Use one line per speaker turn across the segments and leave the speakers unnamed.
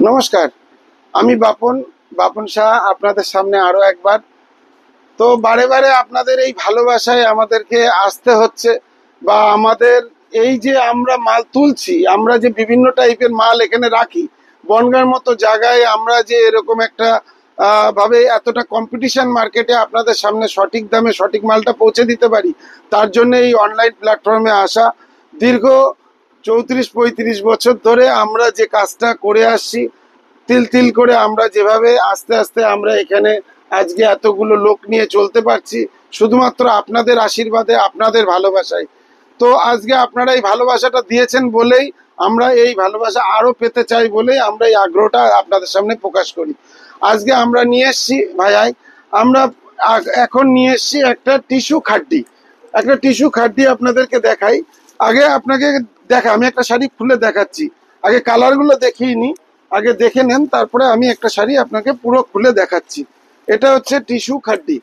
নমস্কার, আমি বাপন বাপন শাহ আপনাদের সামনে আরো একবার। তো বারে বারে আপনাদের এই ভালোবাসায় আমাদেরকে আসতে হচ্ছে, বা আমাদের এই যে আমরা মাল তুলছি, আমরা যে বিভিন্ন টাইপের মাল এখানে রাখি বনগাঁর মতো জায়গায়, আমরা যে এরকম একটা ভাবে এতটা কম্পিটিশন মার্কেটে আপনাদের সামনে সঠিক দামে সঠিক মালটা পৌঁছে দিতে পারি, তার জন্য এই অনলাইন প্ল্যাটফর্মে আসা। দীর্ঘ 34-35 বছর ধরে আমরা যে কাজটা করে আসছি, তিল তিল করে আমরা যেভাবে আস্তে আস্তে আমরা এখানে আজকে এতগুলো লোক নিয়ে চলতে পারছি, শুধুমাত্র আপনাদের আশীর্বাদে, আপনাদের ভালোবাসায়। তো আজকে আপনারা এই ভালোবাসাটা দিয়েছেন বলেই আমরা এই ভালোবাসা আরো পেতে চাই বলেই আমরা এই আগ্রহটা আপনাদের সামনে প্রকাশ করি। আজকে আমরা নিয়ে এসছি ভাইয়াই, আমরা এখন নিয়ে এসছি একটা টিস্যু খাড্ডি। একটা টিস্যু খাড্ডি আপনাদেরকে দেখাই। আগে আপনাকে আমি একটা শাড়ি খুলে দেখাচ্ছি, আগে কালারগুলো দেখিয়ে নি, আগে দেখে নেন, তারপরে আমি একটা শাড়ি আপনাকে পুরো খুলে দেখাচ্ছি। এটা হচ্ছে টিস্যু খাড্ডি।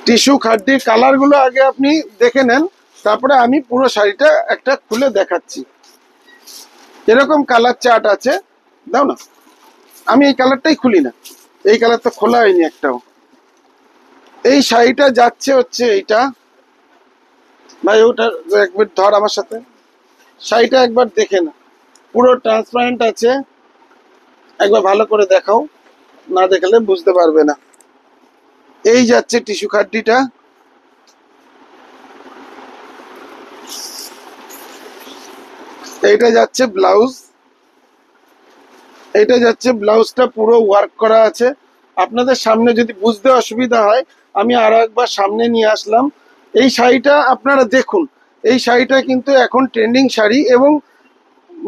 টিস্যু খাড্ডির কালারগুলো আগে আপনি দেখে নেন, তারপরে আমি পুরো শাড়িটা একটা খুলে দেখাচ্ছি। এরকম কালার চার্ট আছে, দাও না, আমি এই কালারটাই খুলি না, এই কালার তো খোলা হয়নি একটাও। এই শাড়িটা যাচ্ছে হচ্ছে এইটা, ভাই ওটা একবার ধর আমার সাথে, শাড়িটা একবার দেখে না, পুরো ট্রান্সপারেন্ট আছে, একবার ভালো করে দেখাও, না দেখলে বুঝতে পারবে না। এই যাচ্ছে টিস্যু খাড্ডিটা, এইটা যাচ্ছে ব্লাউজ, এইটা যাচ্ছে ব্লাউজটা পুরো ওয়ার্ক করা আছে। আপনাদের সামনে যদি বুঝতে অসুবিধা হয়, আমি আরো একবার সামনে নিয়ে আসলাম। এই শাড়িটা আপনারা দেখুন, এই শাড়িটা কিন্তু এখন ট্রেন্ডিং শাড়ি, এবং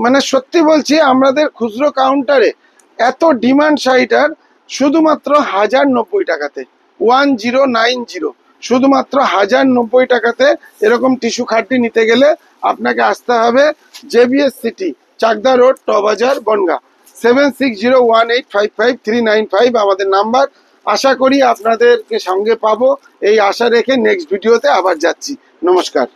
মানে সত্যি বলছি আমাদের খুচরো কাউন্টারে এত ডিমান্ড শাড়িটার, শুধুমাত্র 1090 টাকাতে, 1090, শুধুমাত্র 1090 টাকাতে এরকম টিস্যু খাড্ডি নিতে গেলে আপনাকে আসতে হবে জেবিএস সিটি, চাকদা রোড, টবাজার, বনগাঁ। 7601855395 আমাদের নাম্বার। আশা করি আপনাদেরকে সঙ্গে পাবো, এই আশা রেখে নেক্সট ভিডিওতে আবার যাচ্ছি। নমস্কার।